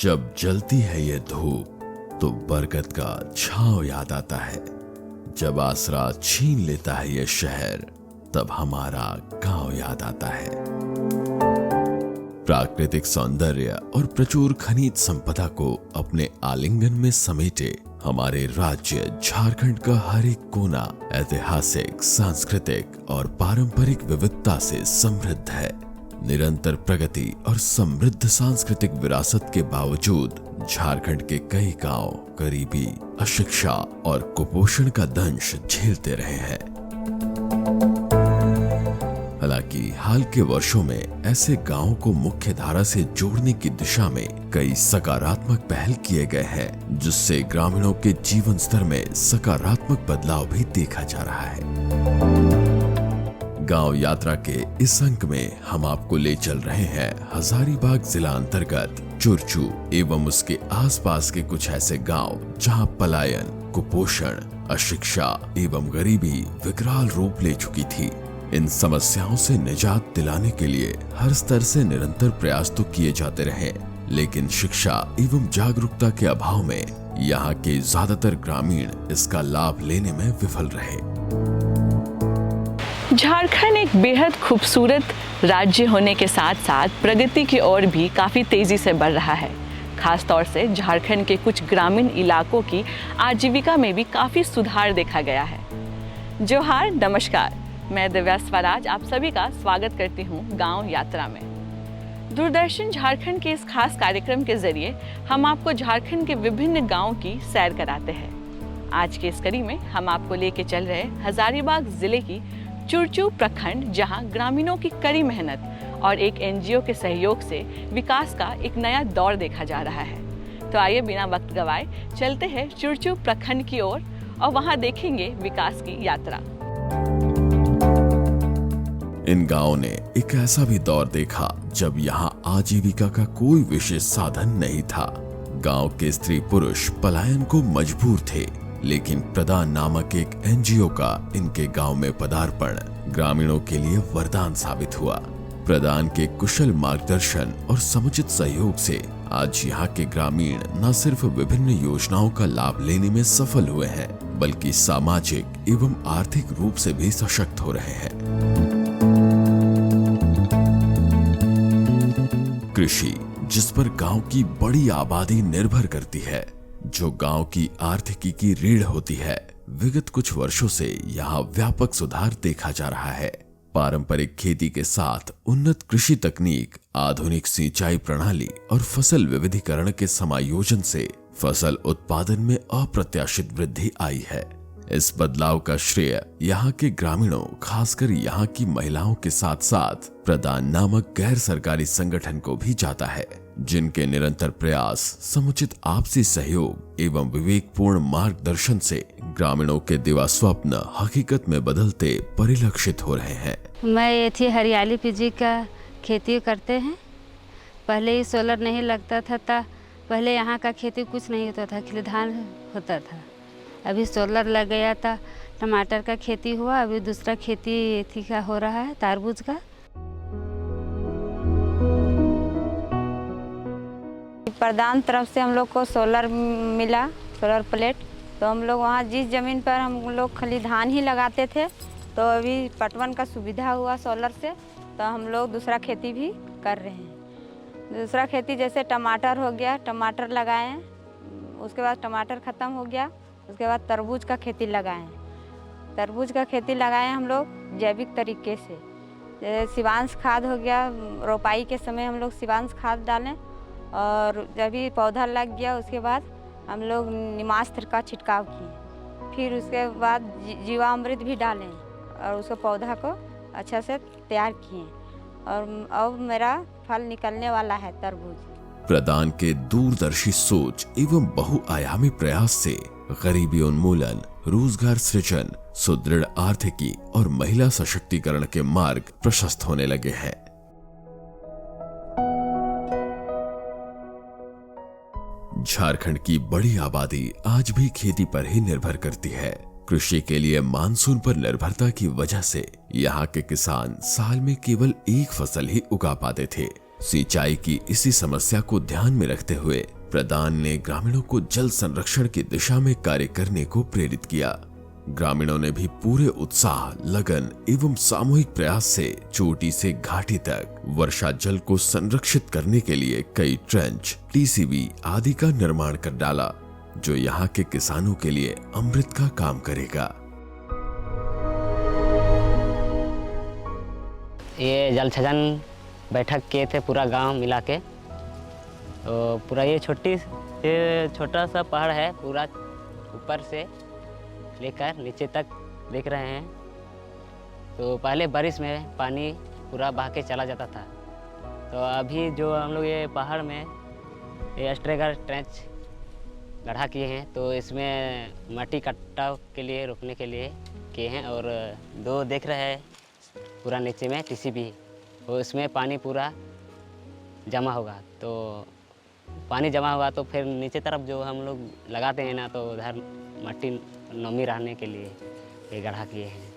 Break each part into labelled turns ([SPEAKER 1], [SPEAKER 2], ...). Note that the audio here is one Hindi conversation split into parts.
[SPEAKER 1] जब जलती है ये धूप तो बरगद का छांव याद आता है। जब आसरा छीन लेता है ये शहर तब हमारा गांव याद आता है। प्राकृतिक सौंदर्य और प्रचुर खनिज संपदा को अपने आलिंगन में समेटे हमारे राज्य झारखंड का हर एक कोना ऐतिहासिक, सांस्कृतिक और पारंपरिक विविधता से समृद्ध है। निरंतर प्रगति और समृद्ध सांस्कृतिक विरासत के बावजूद झारखंड के कई गांव गरीबी, अशिक्षा और कुपोषण का दंश झेलते रहे हैं। हालांकि हाल के वर्षों में ऐसे गांवों को मुख्य धारा से जोड़ने की दिशा में कई सकारात्मक पहल किए गए हैं, जिससे ग्रामीणों के जीवन स्तर में सकारात्मक बदलाव भी देखा जा रहा है। गांव यात्रा के इस अंक में हम आपको ले चल रहे हैं हजारीबाग जिला अंतर्गत चुरचू एवं उसके आसपास के कुछ ऐसे गांव जहां पलायन, कुपोषण, अशिक्षा एवं गरीबी विकराल रूप ले चुकी थी। इन समस्याओं से निजात दिलाने के लिए हर स्तर से निरंतर प्रयास तो किए जाते रहे, लेकिन शिक्षा एवं जागरूकता के अभाव में यहाँ के ज्यादातर ग्रामीण इसका लाभ लेने में विफल रहे।
[SPEAKER 2] झारखंड एक बेहद खूबसूरत राज्य होने के साथ साथ प्रगति की ओर भी काफ़ी तेज़ी से बढ़ रहा है। खास तौर से झारखंड के कुछ ग्रामीण इलाकों की आजीविका में भी काफ़ी सुधार देखा गया है। जोहार, नमस्कार, मैं दिव्या स्वराज आप सभी का स्वागत करती हूँ गांव यात्रा में। दूरदर्शन झारखंड के इस खास कार्यक्रम के जरिए हम आपको झारखंड के विभिन्न गाँव की सैर कराते हैं। आज के इस कड़ी में हम आपको लेके चल रहे हजारीबाग जिले की चुरचू प्रखंड, जहां ग्रामीणों की कड़ी मेहनत और एक एनजीओ के सहयोग से विकास का एक नया दौर देखा जा रहा है। तो आइए बिना वक्त गवाए चलते हैं चुरचू प्रखंड की ओर और वहां देखेंगे विकास की यात्रा।
[SPEAKER 1] इन गांवों ने एक ऐसा भी दौर देखा जब यहाँ आजीविका का कोई विशेष साधन नहीं था। गांव के स्त्री पुरुष पलायन को मजबूर थे, लेकिन प्रदान नामक एक एनजीओ का इनके गांव में पदार्पण ग्रामीणों के लिए वरदान साबित हुआ। प्रदान के कुशल मार्गदर्शन और समुचित सहयोग से आज यहाँ के ग्रामीण न सिर्फ विभिन्न योजनाओं का लाभ लेने में सफल हुए हैं, बल्कि सामाजिक एवं आर्थिक रूप से भी सशक्त हो रहे हैं। कृषि, जिस पर गांव की बड़ी आबादी निर्भर करती है, जो गांव की आर्थिकी की रीढ़ होती है, विगत कुछ वर्षों से यहाँ व्यापक सुधार देखा जा रहा है। पारंपरिक खेती के साथ उन्नत कृषि तकनीक, आधुनिक सिंचाई प्रणाली और फसल विविधीकरण के समायोजन से फसल उत्पादन में अप्रत्याशित वृद्धि आई है। इस बदलाव का श्रेय यहाँ के ग्रामीणों, खासकर यहाँ की महिलाओं के साथ साथ प्रदान नामक गैर सरकारी संगठन को भी जाता है, जिनके निरंतर प्रयास, समुचित आपसी सहयोग एवं विवेकपूर्ण मार्गदर्शन से ग्रामीणों के दिवा स्वप्न हकीकत में बदलते परिलक्षित हो रहे हैं।
[SPEAKER 3] मैं ये थी हरियाली पीजी का खेती करते हैं। पहले ही सोलर नहीं लगता था, पहले यहाँ का खेती कुछ नहीं होता था, खाली धान होता था। अभी सोलर लग गया था, टमाटर का खेती हुआ, अभी दूसरा खेती एथी का हो रहा है, तरबूज का।
[SPEAKER 4] प्रधान तरफ से हम लोग को सोलर मिला, सोलर प्लेट। तो हम लोग वहाँ जिस ज़मीन पर हम लोग खाली धान ही लगाते थे, तो अभी पटवन का सुविधा हुआ सोलर से, तो हम लोग दूसरा खेती भी कर रहे हैं। दूसरा खेती जैसे टमाटर हो गया, टमाटर लगाएं, उसके बाद टमाटर ख़त्म हो गया, उसके बाद तरबूज का खेती लगाएं। तरबूज का खेती लगाएं हम लोग जैविक तरीके से। जैसे शिवांश खाद हो गया, रोपाई के समय हम लोग शिवांश खाद डालें, और जब भी पौधा लग गया उसके बाद हम लोग निमास्त्र का छिड़काव किए। फिर उसके बाद जीवामृत भी डालें और उसको पौधा को अच्छा से तैयार किए, और अब मेरा फल निकलने वाला है तरबूज।
[SPEAKER 1] प्रदान के दूरदर्शी सोच एवं बहुआयामी प्रयास से गरीबी उन्मूलन, रोजगार सृजन, सुदृढ़ आर्थिकी और महिला सशक्तिकरण के मार्ग प्रशस्त होने लगे हैं। झारखंड की बड़ी आबादी आज भी खेती पर ही निर्भर करती है। कृषि के लिए मानसून पर निर्भरता की वजह से यहाँ के किसान साल में केवल एक फसल ही उगा पाते थे। सिंचाई की इसी समस्या को ध्यान में रखते हुए प्रधान ने ग्रामीणों को जल संरक्षण की दिशा में कार्य करने को प्रेरित किया। ग्रामीणों ने भी पूरे उत्साह, लगन एवं सामूहिक प्रयास से चोटी से घाटी तक वर्षा जल को संरक्षित करने के लिए कई ट्रेंच, टीसीबी आदि का निर्माण कर डाला, जो यहाँ के किसानों के लिए अमृत का काम करेगा।
[SPEAKER 5] ये जल छजन बैठक किए थे पूरा गांव मिला के। तो पूरा ये छोटा सा पहाड़ है, पूरा ऊपर से लेकर नीचे तक देख रहे हैं। तो पहले बारिश में पानी पूरा बहा के चला जाता था। तो अभी जो हम लोग ये पहाड़ में ये स्ट्रेगर ट्रेंच गड्ढा किए हैं, तो इसमें मट्टी कटाव के लिए रोकने के लिए किए हैं। और दो देख रहे हैं पूरा नीचे में टीसीबी, तो इसमें पानी पूरा जमा होगा। तो पानी जमा होगा तो फिर नीचे तरफ जो हम लोग लगाते हैं ना, तो उधर मट्टी नमी रहने के लिए ये गड्ढा किए हैं।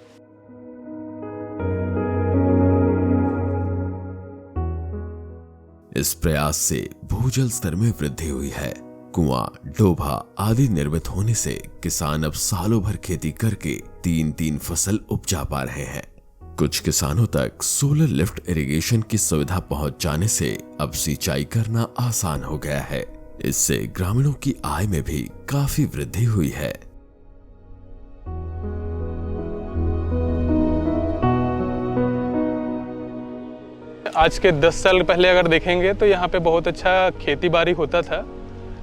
[SPEAKER 1] इस प्रयास से भूजल स्तर में वृद्धि हुई है। कुआं, डोभा आदि निर्मित होने से किसान अब सालों भर खेती करके 3-3 फसल उपजा पा रहे हैं। कुछ किसानों तक सोलर लिफ्ट इरिगेशन की सुविधा पहुंच जाने से अब सिंचाई करना आसान हो गया है। इससे ग्रामीणों की आय में भी काफी वृद्धि हुई है।
[SPEAKER 6] आज के 10 साल पहले अगर देखेंगे तो यहाँ पे बहुत अच्छा खेती बाड़ी होता था,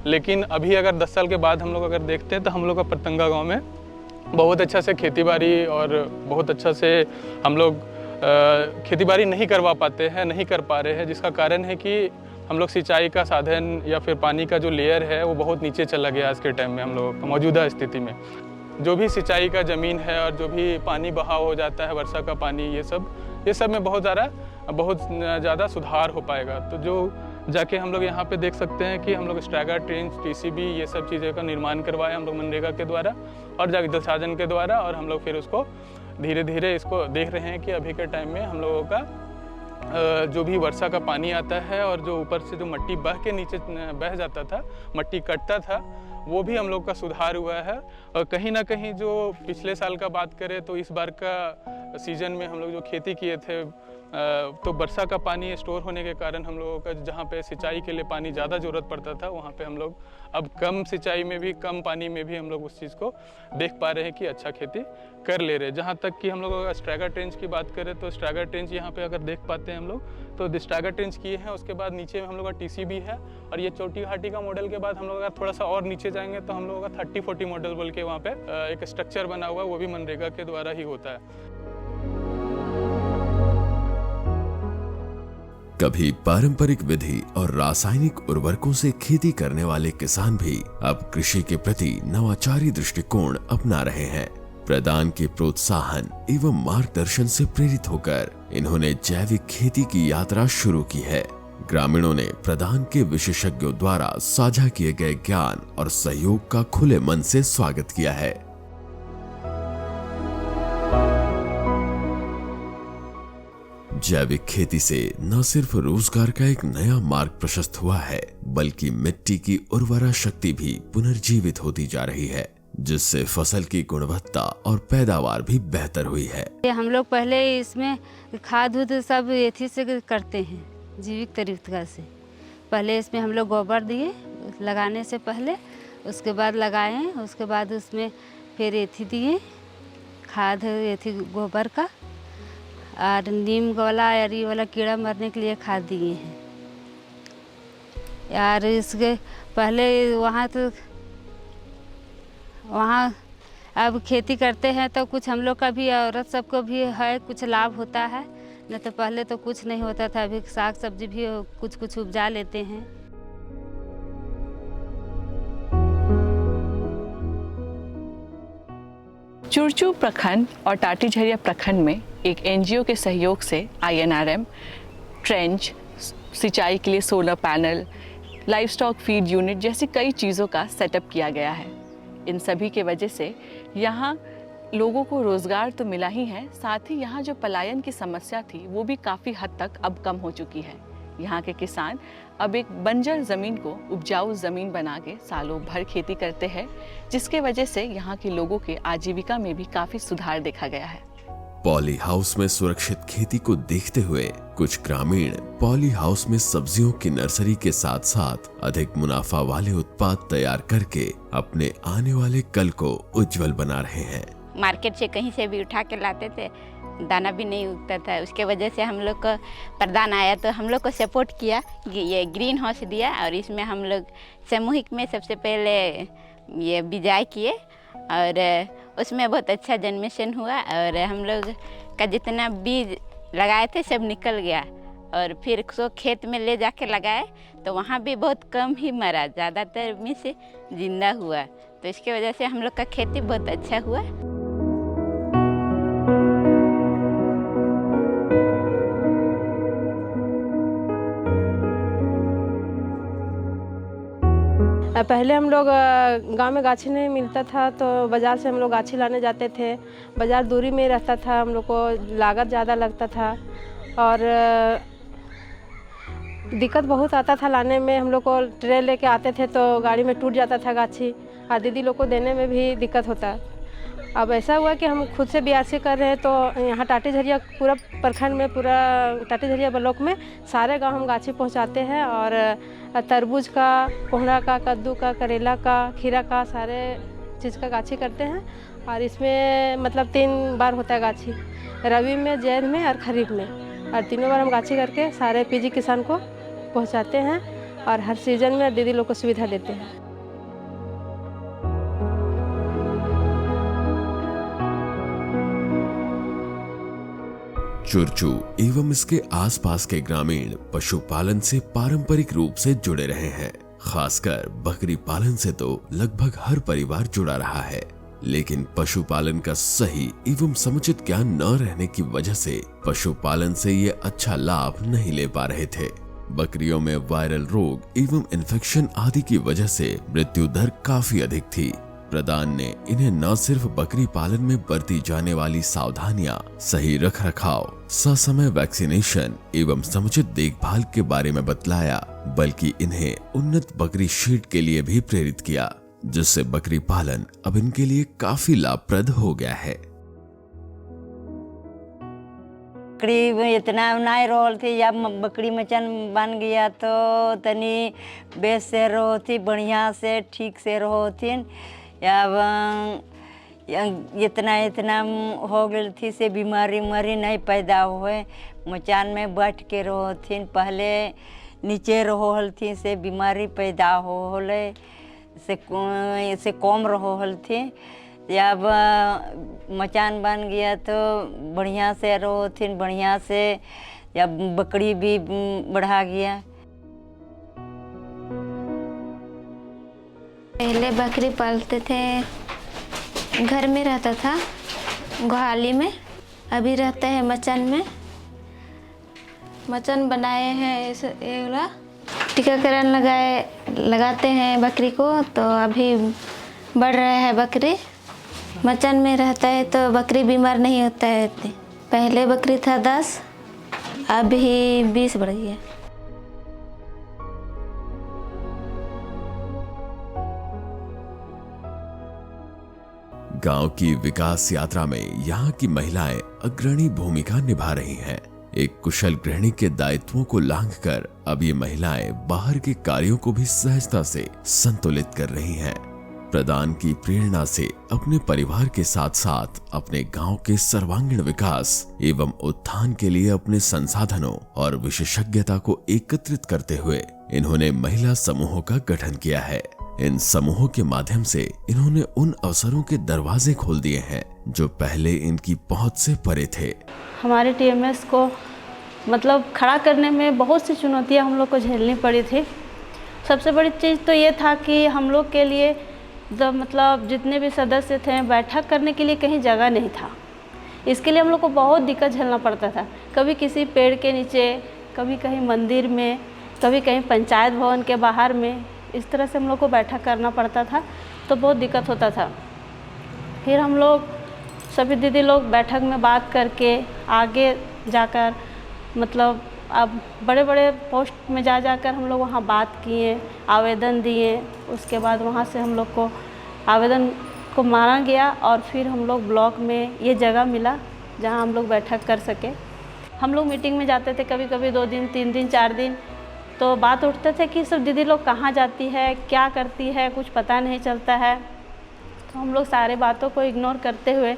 [SPEAKER 6] लेकिन अभी अगर 10 साल के बाद हम लोग अगर देखते हैं तो हम लोग का पतंगा गांव में बहुत अच्छा से खेती बाड़ी और बहुत अच्छा से हम लोग खेती बाड़ी नहीं करवा पाते हैं, नहीं कर पा रहे हैं, जिसका कारण है कि हम लोग सिंचाई का साधन या फिर पानी का जो लेयर है वो बहुत नीचे चला गया आज के टाइम में। हम लोग मौजूदा स्थिति में जो भी सिंचाई का ज़मीन है और जो भी पानी बहाव हो जाता है, वर्षा का पानी, ये सब में बहुत ज़्यादा सुधार हो पाएगा। तो जो जाके हम लोग यहाँ पे देख सकते हैं कि हम लोग स्ट्रैगर, ट्रेंच, टीसीबी ये सब चीज़ों का निर्माण करवाए हम लोग मनरेगा के द्वारा और जल साधन के द्वारा। और हम लोग फिर उसको धीरे धीरे इसको देख रहे हैं कि अभी के टाइम में हम लोगों का जो भी वर्षा का पानी आता है और जो ऊपर से जो मिट्टी बह के नीचे बह जाता था, मिट्टी कटता था, वो भी हम लोग का सुधार हुआ है। और कहीं ना कहीं जो पिछले साल का बात करें तो इस बार का सीज़न में हम लोग जो खेती किए थे तो वर्षा का पानी स्टोर होने के कारण हम लोगों का जहाँ पे सिंचाई के लिए पानी ज़्यादा ज़रूरत पड़ता था, वहाँ पे हम लोग अब कम सिंचाई में भी, कम पानी में भी हम लोग उस चीज़ को देख पा रहे हैं कि अच्छा खेती कर ले रहे हैं। जहाँ तक कि हम लोग अगर स्ट्रैगर ट्रेंच की बात करें तो स्ट्रैगर ट्रेंच यहाँ पे अगर देख पाते हैं हम लोग, तो स्ट्रैगर ट्रेंच किए हैं। उसके बाद नीचे में हम लोग का टीसीबी है और ये चोटी घाटी का मॉडल के बाद हम लोग अगर थोड़ा सा और नीचे जाएंगे तो हम लोगों का 30-40 मॉडल बोल के वहाँ पे एक स्ट्रक्चर बना हुआ है, वो भी मनरेगा के द्वारा ही होता है।
[SPEAKER 1] कभी पारंपरिक विधि और रासायनिक उर्वरकों से खेती करने वाले किसान भी अब कृषि के प्रति नवाचारी दृष्टिकोण अपना रहे हैं। प्रधान के प्रोत्साहन एवं मार्गदर्शन से प्रेरित होकर इन्होंने जैविक खेती की यात्रा शुरू की है। ग्रामीणों ने प्रधान के विशेषज्ञों द्वारा साझा किए गए ज्ञान और सहयोग का खुले मन से स्वागत किया है। जैविक खेती से न सिर्फ रोजगार का एक नया मार्ग प्रशस्त हुआ है, बल्कि मिट्टी की उर्वरा शक्ति भी पुनर्जीवित होती जा रही है, जिससे फसल की गुणवत्ता और पैदावार भी बेहतर हुई है।
[SPEAKER 3] हम लोग पहले इसमें खाद उद सब एथी से करते हैं, जैविक तरीका से। पहले इसमें हम लोग गोबर दिए लगाने से पहले, उसके बाद लगाए, उसके बाद उसमें फिर एथी दिए खाद, एथी गोबर का, और नीम वाला और ये वाला कीड़ा मरने के लिए खाद दिए हैं। यार इसके पहले वहाँ अब खेती करते हैं तो कुछ हम लोग का भी, औरत सबको भी है, कुछ लाभ होता है। नहीं तो पहले तो कुछ नहीं होता था। अभी साग सब्जी भी कुछ कुछ उपजा लेते हैं।
[SPEAKER 2] चुरचू प्रखंड और टाटीझरिया प्रखंड में एक एनजीओ के सहयोग से INRM, ट्रेंच, सिंचाई के लिए solar panel, livestock feed unit जैसी कई चीज़ों का सेटअप किया गया है। इन सभी के वजह से यहाँ लोगों को रोज़गार तो मिला ही है, साथ ही यहाँ जो पलायन की समस्या थी वो भी काफ़ी हद तक अब कम हो चुकी है। यहाँ के किसान अब एक बंजर ज़मीन को उपजाऊ ज़मीन बना के सालों भर खेती करते हैं, जिसके वजह से यहाँ के लोगों के आजीविका में भी काफ़ी सुधार देखा गया है।
[SPEAKER 1] पॉली हाउस में सुरक्षित खेती को देखते हुए कुछ ग्रामीण पॉली हाउस में सब्जियों की नर्सरी के साथ साथ अधिक मुनाफा वाले उत्पाद तैयार करके अपने आने वाले कल को उज्जवल बना रहे हैं।
[SPEAKER 7] मार्केट से कहीं से भी उठा के लाते थे, दाना भी नहीं उगता था। उसके वजह से हम लोग को प्रधान आया तो हम लोग को सपोर्ट किया, ये ग्रीन हाउस दिया और इसमें हम लोग सामूहिक में सबसे पहले ये बिजाई किए और उसमें बहुत अच्छा जन्मेशन हुआ और हम लोग का जितना बीज लगाए थे सब निकल गया और फिर उसको खेत में ले जाके लगाए तो वहाँ भी बहुत कम ही मरा, ज़्यादातर में से जिंदा हुआ। तो इसके वजह से हम लोग का खेती बहुत अच्छा हुआ।
[SPEAKER 8] पहले हम लोग गांव में गाछी नहीं मिलता था तो बाज़ार से हम लोग गाछी लाने जाते थे। बाज़ार दूरी में रहता था, हम लोग को लागत ज़्यादा लगता था और दिक्कत बहुत आता था लाने में। हम लोग को ट्रे लेके आते थे तो गाड़ी में टूट जाता था गाछी और दीदी लोग को देने में भी दिक्कत होता। अब ऐसा हुआ कि हम खुद से बीआरसी कर रहे हैं तो यहाँ टाटी झरिया पूरा प्रखंड में, पूरा टाटी झरिया ब्लॉक में सारे गांव हम गाछी पहुँचाते हैं और तरबूज का, कोहड़ा का, कद्दू का, करेला का, खीरा का, सारे चीज़ का गाछी करते हैं। और इसमें मतलब 3 बार होता है गाछी, रबी में, जैद में और खरीफ में, और तीनों बार हम गाछी करके सारे पीजी किसान को पहुंचाते हैं और हर सीज़न में दीदी लोग को सुविधा देते हैं।
[SPEAKER 1] चुरचू एवं इसके आसपास के ग्रामीण पशुपालन से पारंपरिक रूप से जुड़े रहे हैं। खासकर बकरी पालन से तो लगभग हर परिवार जुड़ा रहा है, लेकिन पशुपालन का सही एवं समुचित ज्ञान न रहने की वजह से पशुपालन से ये अच्छा लाभ नहीं ले पा रहे थे। बकरियों में वायरल रोग एवं इन्फेक्शन आदि की वजह से मृत्यु दर काफी अधिक थी। प्रधान ने इन्हें न सिर्फ बकरी पालन में बरती जाने वाली सावधानियां, सही रखरखाव, ससमय वैक्सीनेशन एवं समुचित देखभाल के बारे में बतलाया, बल्कि इन्हें उन्नत बकरी शीट के लिए भी प्रेरित किया, जिससे बकरी पालन अब इनके लिए काफी लाभप्रद हो गया है।
[SPEAKER 9] बकरी इतना नहीं रोल थी, या बकरी मचन बन गया तो तनी बेस से रहो थी, बढ़िया से ठीक से रहो थी, या इतना हो गई थी से बीमारी नहीं पैदा हुए। मचान में बैठ के रहो थी, पहले नीचे रहो हल थी से बीमारी पैदा होले से कम रहो हल थी। अब मचान बन गया तो बढ़िया से रहो थी, बढ़िया से या बकरी भी बढ़ा गया।
[SPEAKER 10] पहले बकरी पालते थे, घर में रहता था गुहाली में, अभी रहते हैं मचान में। मचान बनाए हैं ये वाला, टीकाकरण लगाते हैं बकरी को, तो अभी बढ़ रहा है बकरी। मचान में रहता है तो बकरी बीमार नहीं होता है। पहले बकरी था 10, अभी 20 बढ़ गया।
[SPEAKER 1] गांव की विकास यात्रा में यहाँ की महिलाएं अग्रणी भूमिका निभा रही हैं। एक कुशल गृहिणी के दायित्वों को लांघकर अब ये महिलाएं बाहर के कार्यों को भी सहजता से संतुलित कर रही हैं। प्रदान की प्रेरणा से अपने परिवार के साथ साथ अपने गांव के सर्वांगीण विकास एवं उत्थान के लिए अपने संसाधनों और विशेषज्ञता को एकत्रित करते हुए इन्होंने महिला समूहों का गठन किया है। इन समूहों के माध्यम से इन्होंने उन अवसरों के दरवाजे खोल दिए हैं जो पहले इनकी पहुंच से परे थे।
[SPEAKER 8] हमारे टीएमएस को मतलब खड़ा करने में बहुत सी चुनौतियां हम लोग को झेलनी पड़ी थी। सबसे बड़ी चीज़ तो ये था कि हम लोग के लिए जब मतलब जितने भी सदस्य थे, बैठक करने के लिए कहीं जगह नहीं था। इसके लिए हम लोग को बहुत दिक्कत झेलना पड़ता था। कभी किसी पेड़ के नीचे, कभी कहीं मंदिर में, कभी कहीं पंचायत भवन के बाहर में, इस तरह से हम लोग को बैठक करना पड़ता था, तो बहुत दिक्कत होता था। फिर हम लोग सभी दीदी लोग बैठक में बात करके आगे जाकर मतलब अब बड़े बड़े पोस्ट में जा जाकर हम लोग वहाँ बात किए, आवेदन दिए। उसके बाद वहाँ से हम लोग को आवेदन को माना गया और फिर हम लोग ब्लॉक में ये जगह मिला जहाँ हम लोग बैठक कर सके। हम लोग मीटिंग में जाते थे, कभी कभी 2 दिन 3 दिन 4 दिन, तो बात उठते थे कि सब दीदी लोग कहाँ जाती है, क्या करती है, कुछ पता नहीं चलता है। तो हम लोग सारे बातों को इग्नोर करते हुए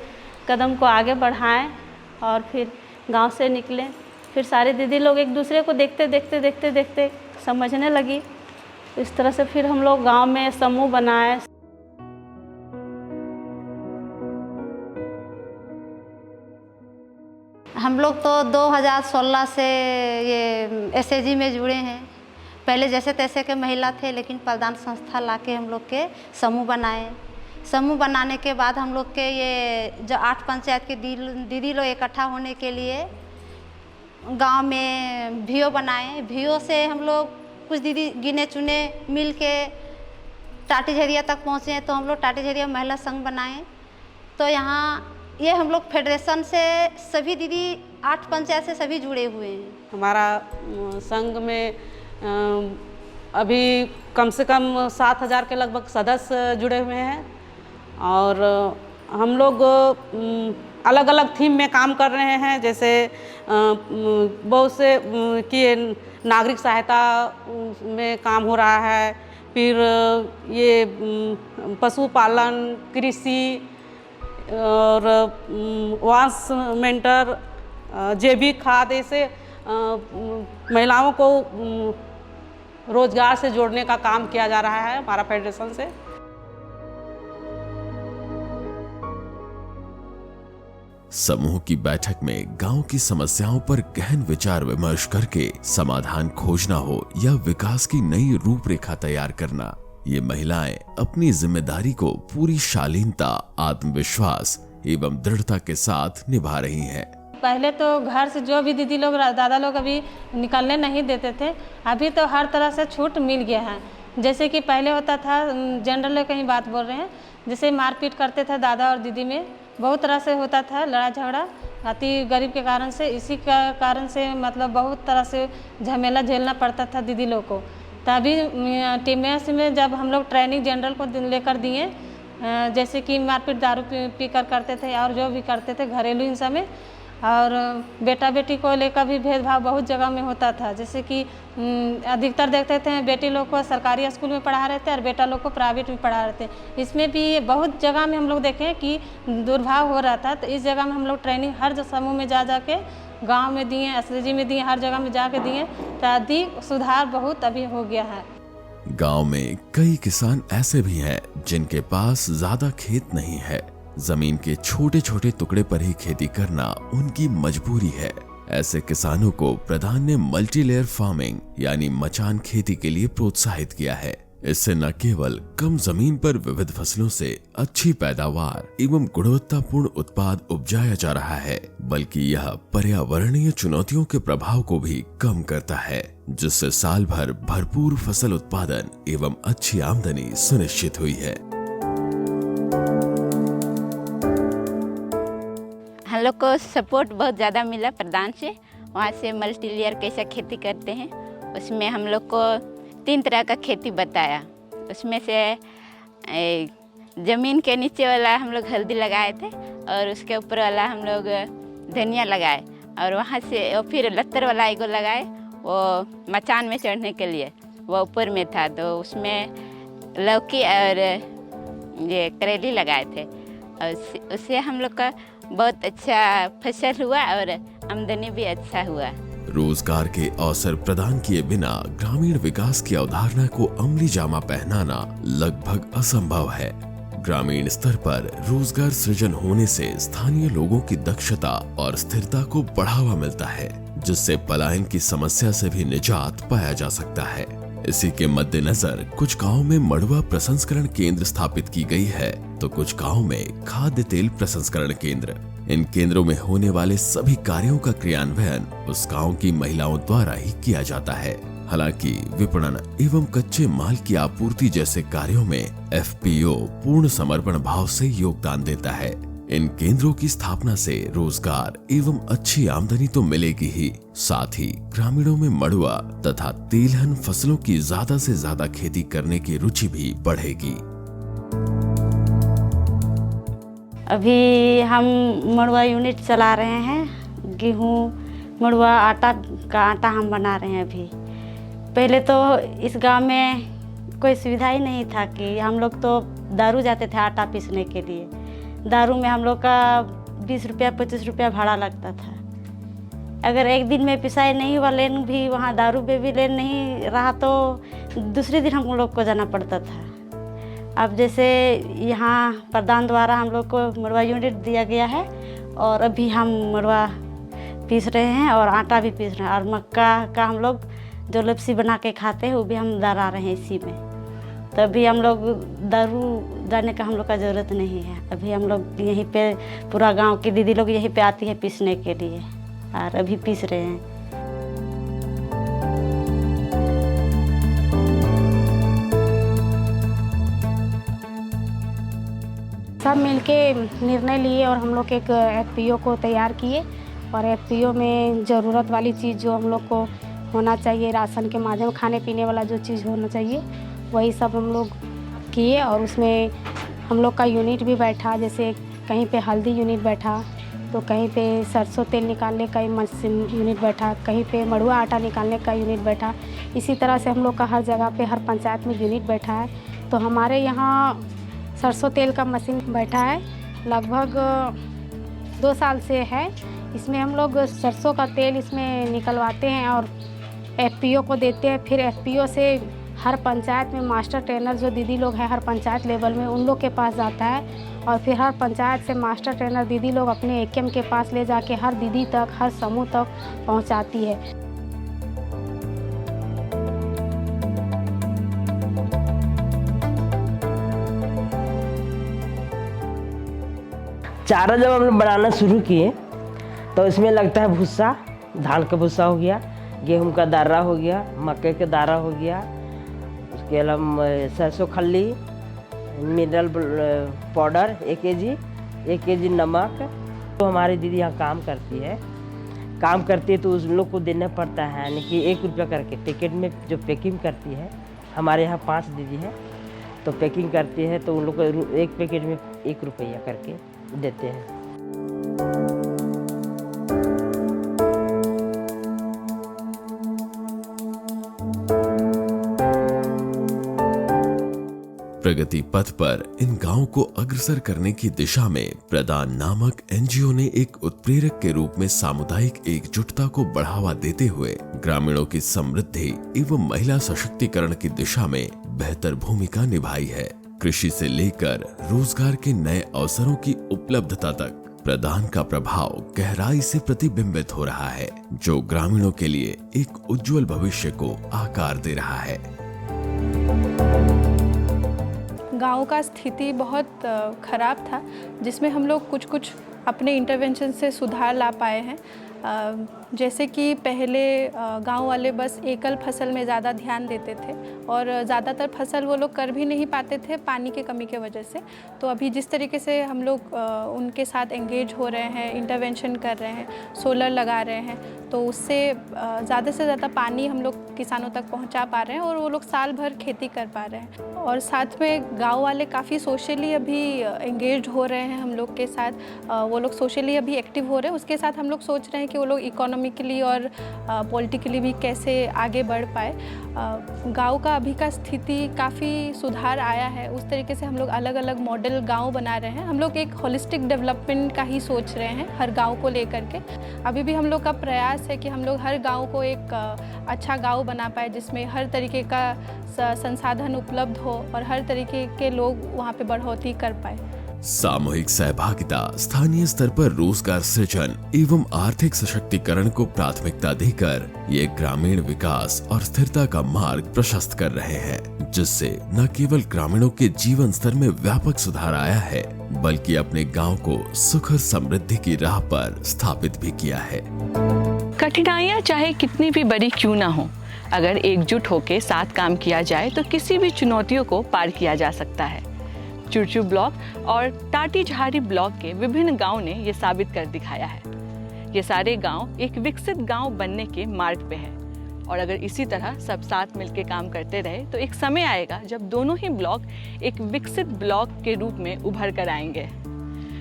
[SPEAKER 8] कदम को आगे बढ़ाएं और फिर गांव से निकलें। फिर सारे दीदी लोग एक दूसरे को देखते देखते देखते देखते समझने लगी। इस तरह से फिर हम लोग गांव में समूह बनाए।
[SPEAKER 3] हम लोग तो 2016 से ये एसएजी में जुड़े हैं। पहले जैसे तैसे के महिला थे, लेकिन प्रधान संस्था लाके हम लोग के समूह बनाए। समूह बनाने के बाद हम लोग के ये जो 8 पंचायत के दीदी लोग इकट्ठा होने के लिए गांव में भीओ बनाए। भीओ से हम लोग कुछ दीदी गिने चुने मिल के टाटी झरिया तक पहुँचे, तो हम लोग टाटी झरिया महिला संघ बनाए। तो यहाँ ये हम लोग फेडरेशन से सभी दीदी 8 पंचायत से सभी जुड़े हुए हैं।
[SPEAKER 11] हमारा संघ में अभी कम से कम 7000 के लगभग सदस्य जुड़े हुए हैं और हम लोग अलग अलग थीम में काम कर रहे हैं। जैसे बहुत से कि नागरिक सहायता में काम हो रहा है, फिर ये पशुपालन, कृषि और वांस मेंटर, जैविक खाद, ऐसे महिलाओं को रोजगार से जोड़ने का काम किया जा रहा है हमारा फेडरेशन से।
[SPEAKER 1] समूह की बैठक में गांव की समस्याओं पर गहन विचार विमर्श करके समाधान खोजना हो या विकास की नई रूपरेखा तैयार करना, ये महिलाएं अपनी जिम्मेदारी को पूरी शालीनता, आत्मविश्वास एवं दृढ़ता के साथ निभा रही हैं।
[SPEAKER 8] पहले तो घर से जो भी दीदी लोग, दादा लोग अभी निकलने नहीं देते थे, अभी तो हर तरह से छूट मिल गया है। जैसे कि पहले होता था, जनरल कहीं बात बोल रहे हैं, जैसे मारपीट करते थे दादा और दीदी में, बहुत तरह से होता था लड़ा झगड़ा अति गरीब के कारण से। इसी का कारण से मतलब बहुत तरह से झमेला झेलना पड़ता था दीदी लोग को। तभी टीएमएस में जब हम लोग ट्रेनिंग जनरल को लेकर दिए, जैसे कि मारपीट दारू पी कर करते थे और जो भी करते थे घरेलू हिंसा में, और बेटा बेटी को लेकर भी भेदभाव बहुत जगह में होता था। जैसे कि अधिकतर देखते थे बेटी लोग को सरकारी स्कूल में पढ़ा रहे थे और बेटा लोग को प्राइवेट में पढ़ा रहे थे। इसमें भी बहुत जगह में हम लोग देखें कि दुर्भाव हो रहा था। तो इस जगह में हम लोग ट्रेनिंग हर समूह में जा के गांव में दिए, एसएजी में दिए, हर जगह में जाके दिए, तो अधिक सुधार बहुत अभी हो गया है।
[SPEAKER 1] गांव में कई किसान ऐसे भी हैं जिनके पास ज्यादा खेत नहीं है। जमीन के छोटे छोटे टुकड़े पर ही खेती करना उनकी मजबूरी है। ऐसे किसानों को प्रधान ने मल्टी लेयर फार्मिंग यानी मचान खेती के लिए प्रोत्साहित किया है। इससे न केवल कम जमीन पर विविध फसलों से अच्छी पैदावार एवं गुणवत्तापूर्ण उत्पाद उपजाया जा रहा है, बल्कि यह पर्यावरणीय चुनौतियों के प्रभाव को भी कम करता है, जिससे साल भर भरपूर फसल उत्पादन एवं अच्छी आमदनी सुनिश्चित हुई है।
[SPEAKER 7] हम लोग को सपोर्ट बहुत ज़्यादा मिला प्रधान से। वहाँ से मल्टी लेयर कैसा खेती करते हैं, उसमें हम लोग को 3 तरह का खेती बताया। उसमें से ज़मीन के नीचे वाला हम लोग हल्दी लगाए थे और उसके ऊपर वाला हम लोग धनिया लगाए, और वहाँ से और फिर लत्तर वाला एगो लगाए, वो मचान में चढ़ने के लिए, वो ऊपर में था। तो उसमें लौकी और ये करेली लगाए थे, और उससे हम लोग का बहुत अच्छा फसल हुआ और आमदनी भी अच्छा हुआ।
[SPEAKER 1] रोजगार के अवसर प्रदान किए बिना ग्रामीण विकास की अवधारणा को अमली जामा पहनाना लगभग असंभव है। ग्रामीण स्तर पर रोजगार सृजन होने से स्थानीय लोगों की दक्षता और स्थिरता को बढ़ावा मिलता है, जिससे पलायन की समस्या से भी निजात पाया जा सकता है। इसी के मद्देनजर कुछ गांव में मड़ुआ प्रसंस्करण केंद्र स्थापित की गई है, तो कुछ गांव में खाद्य तेल प्रसंस्करण केंद्र। इन केंद्रों में होने वाले सभी कार्यों का क्रियान्वयन उस गांव की महिलाओं द्वारा ही किया जाता है। हालांकि विपणन एवं कच्चे माल की आपूर्ति जैसे कार्यों में एफपीओ पूर्ण समर्पण भाव से योगदान देता है। इन केंद्रों की स्थापना से रोजगार एवं अच्छी आमदनी तो मिलेगी ही, साथ ही ग्रामीणों में मड़ुआ तथा तेलहन फसलों की ज्यादा से ज्यादा खेती करने की रुचि भी बढ़ेगी।
[SPEAKER 12] अभी हम मड़ुआ यूनिट चला रहे हैं। गेहूँ मड़ुआ आटा हम बना रहे हैं। अभी पहले तो इस गांव में कोई सुविधा ही नहीं था कि हम लोग तो दारू जाते थे आटा पीसने के लिए। दारू में हम लोग का 20 रुपया 25 रुपया भाड़ा लगता था। अगर एक दिन में पिसाई नहीं हुआ लेन भी, वहाँ दारू पे भी लेन नहीं रहा तो दूसरे दिन हम लोग को जाना पड़ता था। अब जैसे यहाँ प्रधान द्वारा हम लोग को मड़ुआ यूनिट दिया गया है और अभी हम मड़ुआ पीस रहे हैं और आटा भी पीस रहे हैं, और मक्का का हम लोग जो लपसी बना के खाते हैं वो भी हम दरा रहे हैं इसी में। तो अभी हम लोग दारू जाने का हम लोग का ज़रूरत नहीं है। अभी हम लोग यहीं पे पूरा गांव की दीदी लोग यहीं पे आती है पीसने के लिए और अभी पीस रहे हैं।
[SPEAKER 13] सब मिलके निर्णय लिए और हम लोग एक एफपीओ को तैयार किए और एफपीओ में ज़रूरत वाली चीज़ जो हम लोग को होना चाहिए, राशन के माध्यम खाने पीने वाला जो चीज़ होना चाहिए वही सब हम लोग किए। और उसमें हम लोग का यूनिट भी बैठा, जैसे कहीं पे हल्दी यूनिट बैठा तो कहीं पे सरसों तेल निकालने का मशीन यूनिट बैठा, कहीं पे मड़ुआ आटा निकालने का यूनिट बैठा। इसी तरह से हम लोग का हर जगह पे हर पंचायत में यूनिट बैठा है। तो हमारे यहाँ सरसों तेल का मशीन बैठा है, लगभग 2 साल से है। इसमें हम लोग सरसों का तेल इसमें निकलवाते हैं और एफपीओ को देते हैं। फिर एफपीओ से हर पंचायत में मास्टर ट्रेनर जो दीदी लोग हैं हर पंचायत लेवल में उन लोग के पास जाता है और फिर हर पंचायत से मास्टर ट्रेनर दीदी लोग अपने एकेएम के पास ले जाके हर दीदी तक, हर समूह तक पहुंचाती है।
[SPEAKER 14] चारा जब हम लोग बनाना शुरू किए तो इसमें लगता है भूसा, धान का भूसा हो गया, गेहूं का दारा हो गया, मक्के का दारा हो गया, उसके अलावा सरसों खल्ली, मिनरल पाउडर 1 केजी नमक। तो हमारी दीदी यहाँ काम करती है तो उस लोग को देना पड़ता है, यानी कि 1 रुपया करके पैकेट में जो पैकिंग करती है। हमारे यहाँ 5 दीदी है तो पैकिंग करती है तो उन लोग को एक पैकेट में 1 रुपया करके देते हैं।
[SPEAKER 1] प्रगति पथ पर इन गांवों को अग्रसर करने की दिशा में प्रदान नामक एनजीओ ने एक उत्प्रेरक के रूप में सामुदायिक एकजुटता को बढ़ावा देते हुए ग्रामीणों की समृद्धि एवं महिला सशक्तिकरण की दिशा में बेहतर भूमिका निभाई है। कृषि से लेकर रोजगार के नए अवसरों की उपलब्धता तक प्रदान का प्रभाव गहराई से प्रतिबिंबित हो रहा है, जो ग्रामीणों के लिए एक उज्जवल भविष्य को आकार दे रहा है।
[SPEAKER 8] गांव का स्थिति बहुत ख़राब था, जिसमें हम लोग कुछ अपने इंटरवेंशन से सुधार ला पाए हैं। जैसे कि पहले गांव वाले बस एकल फसल में ज़्यादा ध्यान देते थे और ज़्यादातर फसल वो लोग कर भी नहीं पाते थे पानी की कमी के वजह से। तो अभी जिस तरीके से हम लोग उनके साथ एंगेज हो रहे हैं, इंटरवेंशन कर रहे हैं, सोलर लगा रहे हैं, तो उससे ज़्यादा से ज़्यादा पानी हम लोग किसानों तक पहुंचा पा रहे हैं और वो लोग साल भर खेती कर पा रहे हैं। और साथ में गांव वाले काफ़ी सोशली अभी एंगेज हो रहे हैं हम लोग के साथ, वो लोग सोशली अभी एक्टिव हो रहे हैं। उसके साथ हम लोग सोच रहे हैं कि वो लोग इकोनॉमिकली और पॉलिटिकली भी कैसे आगे बढ़ पाए। गांव का अभी का स्थिति काफ़ी सुधार आया है। उस तरीके से हम लोग अलग अलग मॉडल गांव बना रहे हैं। हम लोग एक होलिस्टिक डेवलपमेंट का ही सोच रहे हैं हर गांव को लेकर के। अभी भी हम लोग का प्रयास है कि हम लोग हर गांव को एक अच्छा गांव बना पाए, जिसमें हर तरीके का संसाधन उपलब्ध हो और हर तरीके के लोग वहाँ पे बढ़ोतरी कर पाए।
[SPEAKER 1] सामूहिक सहभागिता स्थानीय स्तर पर रोजगार सृजन एवं आर्थिक सशक्तिकरण को प्राथमिकता देकर ये ग्रामीण विकास और स्थिरता का मार्ग प्रशस्त कर रहे हैं, जिससे न केवल ग्रामीणों के जीवन स्तर में व्यापक सुधार आया है, बल्कि अपने गांव को सुख और समृद्धि की राह पर स्थापित भी किया है।
[SPEAKER 2] कठिनाइयाँ चाहे कितनी भी बड़ी क्यों ना हो, अगर एकजुट होकर साथ काम किया जाए तो किसी भी चुनौतियों को पार किया जा सकता है। चुरचू ब्लॉक और टाटीझारी ब्लॉक के विभिन्न गांव ने ये साबित कर दिखाया है। ये सारे गांव एक विकसित गांव बनने के मार्ग पे है और अगर इसी तरह सब साथ मिलकर काम करते रहे तो एक समय आएगा जब दोनों ही ब्लॉक एक विकसित ब्लॉक के रूप में उभर कर आएंगे।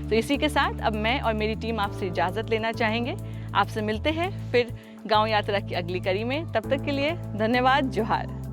[SPEAKER 2] तो इसी के साथ अब मैं और मेरी टीम आपसे इजाज़त लेना चाहेंगे। आपसे मिलते हैं फिर गांव यात्रा की अगली कड़ी में। तब तक के लिए धन्यवाद। जोहार।